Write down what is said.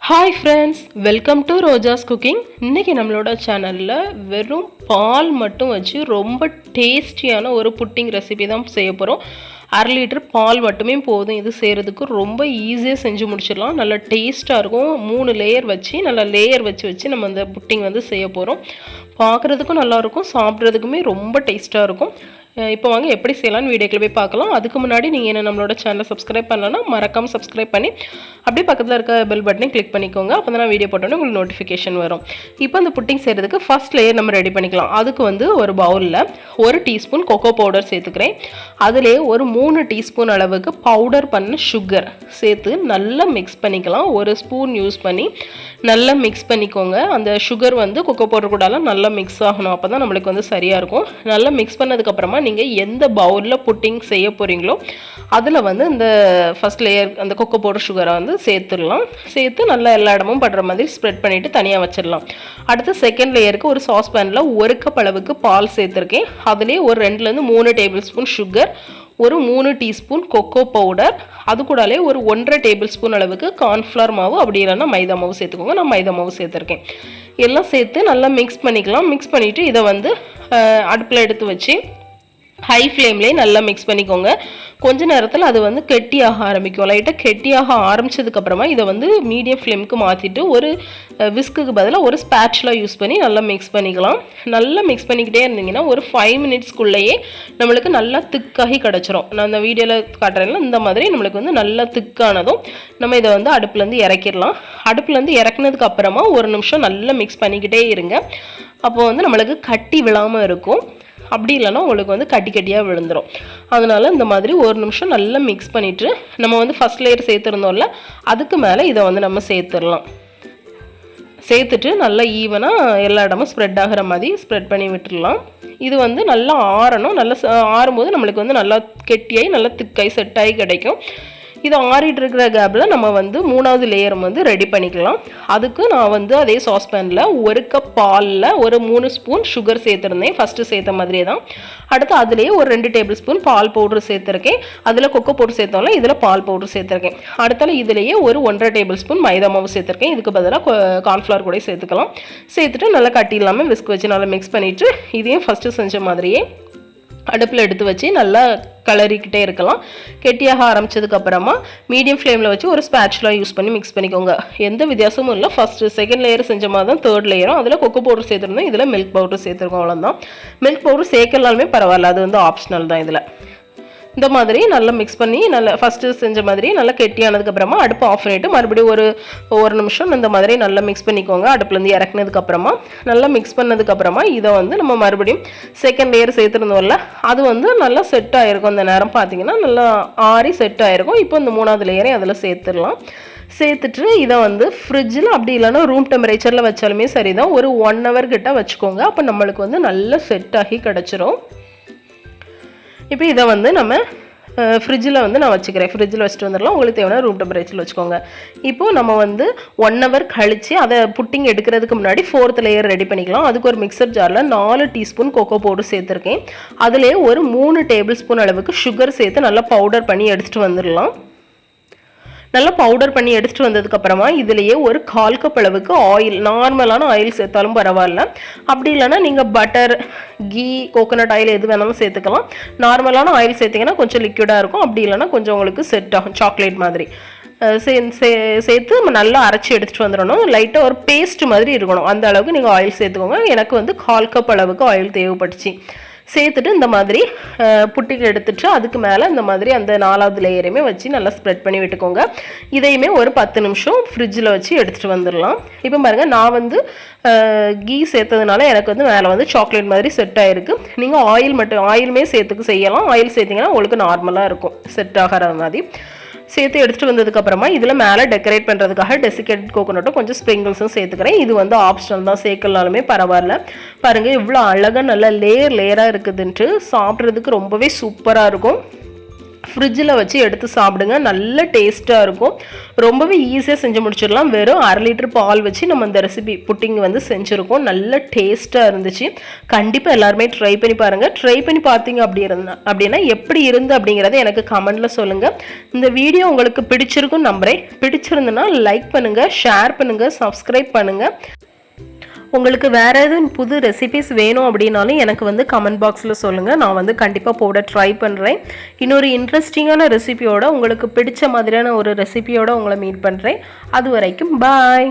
Hi friends, welcome to ROJAS cooking. இன்னைக்கு நம்மளோட சேனல்ல வெறும் பால் மட்டும் வச்சு ரொம்ப டேஸ்டியான ஒரு புட்டிங் ரெசிபி தான் செய்ய போறோம். 1/2 லிட்டர் பால் மட்டுமே போதும். இது செய்யறதுக்கு ரொம்ப ஈஸியா செஞ்சு முடிச்சிடலாம். நல்ல டேஸ்டா இருக்கும். 3 லேயர் வச்சு வச்சு நம்ம அந்த புட்டிங் வந்து செய்ய போறோம். பார்க்கிறதுக்கும் நல்லா இருக்கும், சாப்பிடுறதுக்குமே ரொம்ப டேஸ்டா இருக்கும். இப்போ வாங்க எப்படி செய்யலாம்னு வீடியோக்குள்ள போய் பார்க்கலாம். அதுக்கு முன்னாடி நீங்கள் என்ன நம்மளோட சேனலை சப்ஸ்கிரைப் பண்ணலன்னா மறக்காமல் சப்ஸ்கிரைப் பண்ணி அப்படியே பக்கத்தில் இருக்க பெல் பட்டனை கிளிக் பண்ணிக்கோங்க. அப்போ தான் நான் வீடியோ போட்டோன்னே உங்களுக்கு நோட்டிஃபிகேஷன் வரும். இப்போ அந்த புட்டிங் செய்கிறதுக்கு ஃபர்ஸ்ட் லேயர் நம்ம ரெடி பண்ணிக்கலாம். அதுக்கு வந்து ஒரு பவுலில் 1 டீஸ்பூன் கொக்கோ பவுடர் சேர்த்துக்கிறேன். அதிலே ஒரு 3 டீஸ்பூன் அளவுக்கு பவுடர் பண்ண சுகர் சேர்த்து நல்லா மிக்ஸ் பண்ணிக்கலாம். ஒரு ஸ்பூன் யூஸ் பண்ணி நல்லா மிக்ஸ் பண்ணிக்கோங்க. அந்த சுகர் வந்து கொக்கோ பவுடர் கூடலாம் நல்லா மிக்ஸ் ஆகணும். அப்போ தான் நம்மளுக்கு வந்து சரியாக இருக்கும். நல்லா மிக்ஸ் பண்ணதுக்கப்புறமா நீங்கள் எந்த பவுலில் புட்டிங் செய்ய போகிறீங்களோ அதில் வந்து இந்த ஃபஸ்ட் லேயர் அந்த கொக்கோ பவுடர் சுகரை வந்து சேர்த்துடலாம். சேர்த்து நல்லா எல்லா இடமும் படுற மாதிரி ஸ்ப்ரெட் பண்ணிவிட்டு தனியாக வச்சிடலாம். அடுத்து செகண்ட் லேயருக்கு ஒரு சாஸ்பேனில் 1 கப் அளவுக்கு பால் சேர்த்துருக்கேன். அதிலே ஒரு 2-3 டேபிள் ஸ்பூன் சுகர், ஒரு 3 டீஸ்பூன் கொக்கோ பவுடர், அது கூடலே ஒரு 1.5 டேபிள் ஸ்பூன் அளவுக்கு கார்ன்ஃப்ளவர் மாவு, அப்படி இல்லைன்னா மைதா மாவு சேர்த்துக்கோங்க. நான் மைதா மாவு சேர்த்துருக்கேன். எல்லாம் சேர்த்து நல்லா மிக்ஸ் பண்ணிக்கலாம். மிக்ஸ் பண்ணிவிட்டு இதை வந்து அடுப்பில் எடுத்து வச்சு ஹை ஃப்ளேம்லேயே நல்லா மிக்ஸ் பண்ணிக்கோங்க. கொஞ்ச நேரத்தில் அது வந்து கெட்டியாக ஆரம்பிக்கும். லைட்டாக கெட்டியாக ஆரம்பித்ததுக்கப்புறமா இதை வந்து மீடியம் ஃப்ளேமுக்கு மாற்றிட்டு ஒரு விஸ்க்குக்கு பதிலாக ஒரு ஸ்பேட்சுலா யூஸ் பண்ணி நல்லா மிக்ஸ் பண்ணிக்கலாம். நல்லா மிக்ஸ் பண்ணிக்கிட்டே இருந்தீங்கன்னா ஒரு 5 மினிட்ஸ்க்குள்ளேயே நம்மளுக்கு நல்லா திக்காகி கிடச்சிரும். நான் அந்த வீடியோவில் காட்டுறேன்னா இந்த மாதிரி நம்மளுக்கு வந்து நல்லா திக்கானதும் நம்ம இதை வந்து அடுப்புலேருந்து இறக்கிடலாம். அடுப்புலேருந்து இறக்குனதுக்கு அப்புறமா 1 நிமிஷம் நல்லா மிக்ஸ் பண்ணிக்கிட்டே இருங்க. அப்போது வந்து நம்மளுக்கு கட்டி விழாமல் இருக்கும். அப்படி இல்லைன்னா உங்களுக்கு வந்து கட்டி கட்டியாக விழுந்துடும். அதனால இந்த மாதிரி 1 நிமிஷம் நல்லா மிக்ஸ் பண்ணிவிட்டு நம்ம வந்து ஃபஸ்ட் லேயர் சேர்த்துருந்தோம்ல அதுக்கு மேலே இதை வந்து நம்ம சேர்த்துடலாம். சேர்த்துட்டு நல்லா ஈவனாக எல்லா இடமும் ஸ்ப்ரெட் ஆகிற மாதிரி ஸ்ப்ரெட் பண்ணி விட்டுடலாம். இது வந்து நல்லா ஆறணும். நல்லா ஆறும்போது நம்மளுக்கு வந்து நல்லா கெட்டியாகி நல்லா திக்காகி செட்டாகி கிடைக்கும். இது ஆறிட்டு இருக்கிற கேப்பில் நம்ம வந்து 3வது லேயர் வந்து ரெடி பண்ணிக்கலாம். அதுக்கு நான் வந்து அதே சாஸ்பேனில் 1 கப் பாலில் ஒரு 3 ஸ்பூன் சுகர் சேர்த்துருந்தேன். ஃபஸ்ட்டு சேர்த்த மாதிரியே தான். அடுத்து அதுலேயே ஒரு 2 டேபிள் ஸ்பூன் பால் பவுடர் சேர்த்துருக்கேன். அதில் கொக்கோ பவுடர் சேர்த்தோம்ல, இதில் பால் பவுடர் சேர்த்துருக்கேன். அடுத்தால இதுலேயே ஒரு 1.5 டேபிள் ஸ்பூன் மைதா மாவு சேர்த்துருக்கேன். இதுக்கு பதிலாக கார்ன்ஃப்ளவர் கூட சேர்த்துக்கலாம். சேர்த்துட்டு நல்லா கட்டி இல்லாமல் விஸ்க் வச்சு நல்லா மிக்ஸ் பண்ணிவிட்டு இதையும் ஃபஸ்ட்டு செஞ்ச மாதிரியே அடுப்பில் எடுத்து வச்சு நல்லா கலரிக்கிட்டே இருக்கலாம். கெட்டியாக ஆரம்பித்ததுக்கப்புறமா மீடியம் ஃப்ளேமில் வச்சு ஒரு ஸ்பேட்சுலா யூஸ் பண்ணி மிக்ஸ் பண்ணிக்கோங்க. எந்த வித்தியாசமும் இல்லை. ஃபஸ்ட்டு செகண்ட் லேயர் செஞ்ச மாதிரி தான் 3rd லேயரும். அதில் கொக்கோ பவுடர் சேர்த்துருந்தோம், இதில் மில்க் பவுடர் சேர்த்துருக்கோம். அவ்வளோதான். மில்க் பவுடர் சேர்க்கலாலுமே பரவாயில்ல, அது வந்து ஆப்ஷனல் தான். இதில் இந்த மாதிரி நல்லா மிக்ஸ் பண்ணி நல்லா ஃபஸ்ட்டு செஞ்ச மாதிரி நல்லா கெட்டியானதுக்கப்புறமா அடுப்பு ஆஃப் பண்ணிவிட்டு மறுபடியும் ஒரு நிமிஷம் இந்த மாதிரி நல்லா மிக்ஸ் பண்ணிக்கோங்க. அடுப்புலேருந்து இறக்குனதுக்கப்புறமா நல்லா மிக்ஸ் பண்ணதுக்கப்புறமா இதை வந்து நம்ம மறுபடியும் செகண்ட் லேயர் சேர்த்துருந்தோம்ல அது வந்து நல்லா செட் ஆகிருக்கும். அந்த நேரம் பார்த்தீங்கன்னா நல்லா ஆறி செட் ஆகிருக்கும். இப்போ இந்த 3வது லேயரையும் அதில் சேர்த்துடலாம். சேர்த்துட்டு இதை வந்து ஃப்ரிட்ஜில் அப்படி இல்லைன்னா ரூம் டெம்பரேச்சரில் வச்சாலுமே சரி தான், ஒரு 1 ஹவர் கிட்ட வச்சுக்கோங்க. அப்போ நம்மளுக்கு வந்து நல்லா செட் ஆகி கிடச்சிரும். இப்போ இதை வந்து நம்ம ஃப்ரிட்ஜில் வந்து நான் வச்சுக்கிறேன். ஃப்ரிட்ஜில் வச்சுட்டு வந்துடலாம். உங்களுக்கு தேவையான ரூம் டெம்பரேச்சரில் வச்சுக்கோங்க. இப்போது நம்ம வந்து 1 ஹவர் கழித்து அதை புட்டிங் எடுக்கிறதுக்கு முன்னாடி 4th லேயர் ரெடி பண்ணிக்கலாம். அதுக்கு ஒரு மிக்சர் ஜாரில் 4 டீஸ்பூன் கொக்கோ பவுடர் சேர்த்துருக்கேன். அதிலே ஒரு 3 டேபிள் ஸ்பூன் அளவுக்கு சுகர் சேர்த்து நல்லா பவுடர் பண்ணி எடுத்துகிட்டு வந்துடலாம். நல்லா பவுடர் பண்ணி எடுத்துகிட்டு வந்ததுக்கப்புறமா இதுலேயே ஒரு 1/4 கப் அளவுக்கு ஆயில், நார்மலான ஆயில் சேர்த்தாலும் பரவாயில்ல. அப்படி இல்லைன்னா நீங்கள் பட்டர், கீ, கோகோனட் ஆயில் எது வேணாலும் சேர்த்துக்கலாம். நார்மலான ஆயில் சேர்த்திங்கன்னா கொஞ்சம் லிக்விடாக இருக்கும். அப்படி இல்லைன்னா கொஞ்சம் உங்களுக்கு செட் ஆகும், சாக்லேட் மாதிரி சேர்த்து நல்லா அரைச்சி எடுத்துகிட்டு வந்துடணும். லைட்டாக ஒரு பேஸ்ட் மாதிரி இருக்கணும். அந்த அளவுக்கு நீங்கள் ஆயில் சேர்த்துக்கோங்க. எனக்கு வந்து 1/4 கப் அளவுக்கு ஆயில் தேவைப்பட்டுச்சு. சேர்த்துட்டு இந்த மாதிரி புட்டிக்கு எடுத்துட்டு அதுக்கு மேலே இந்த மாதிரி அந்த 4வது லேயரையுமே வச்சு நல்லா ஸ்ப்ரெட் பண்ணி விட்டுக்கோங்க. இதையுமே ஒரு 10 நிமிஷம் ஃப்ரிட்ஜில் வச்சு எடுத்துகிட்டு வந்துடலாம். இப்போ பாருங்கள், நான் வந்து கீ சேர்த்ததுனால எனக்கு வந்து மேலே வந்து சாக்லேட் மாதிரி செட் ஆகிருக்கு. நீங்கள் ஆயிலுமே சேர்த்துக்கு செய்யலாம். ஆயில் சேர்த்திங்கன்னா உங்களுக்கு நார்மலாக இருக்கும், செட் ஆகிற மாதிரி. சேர்த்து எடுத்துகிட்டு வந்ததுக்கப்புறமா இதில் மேலே டெக்கரேட் பண்ணுறதுக்காக டெசிகேட்டட் கோகோனட்டும் கொஞ்சம் ஸ்ப்ரிங்கிள்ஸும் சேர்த்துக்கிறேன். இது வந்து ஆப்ஷனல் தான், சேர்க்கலாலுமே பரவாயில்ல. பாருங்கள் இவ்வளோ அழகாக நல்லா லேயராக இருக்குதுன்ட்டு சாப்பிட்றதுக்கு ரொம்பவே சூப்பராக இருக்கும். ஃப்ரிட்ஜில் வச்சு எடுத்து சாப்பிடுங்க. நல்ல டேஸ்ட்டாக இருக்கும். ரொம்பவே ஈஸியாக செஞ்சு முடிச்சிடலாம். வெறும் 1/2 லிட்டர் பால் வச்சு நம்ம இந்த ரெசிபி புட்டிங் வந்து செஞ்சுருக்கோம். நல்ல டேஸ்ட்டாக இருந்துச்சு. கண்டிப்பாக எல்லாருமே ட்ரை பண்ணி பாருங்கள். ட்ரை பண்ணி பார்த்தீங்க அப்படின்னா எப்படி இருந்து அப்படிங்கிறத எனக்கு கமெண்டில் சொல்லுங்கள். இந்த வீடியோ உங்களுக்கு பிடிச்சிருக்குன்னு நம்புகிறேன். பிடிச்சிருந்துன்னா லைக் பண்ணுங்கள், ஷேர் பண்ணுங்கள், சப்ஸ்கிரைப் பண்ணுங்கள். உங்களுக்கு வேறு எதுவும் புது ரெசிபிஸ் வேணும் அப்படின்னாலும் எனக்கு வந்து கமெண்ட் பாக்ஸில் சொல்லுங்கள். நான் வந்து கண்டிப்பாக போட ட்ரை பண்ணுறேன். இன்னொரு இன்ட்ரெஸ்டிங்கான ரெசிபியோட உங்களுக்கு பிடிச்ச மாதிரியான ஒரு ரெசிபியோட உங்களை மீட் பண்ணுறேன். அது வரைக்கும் பாய்.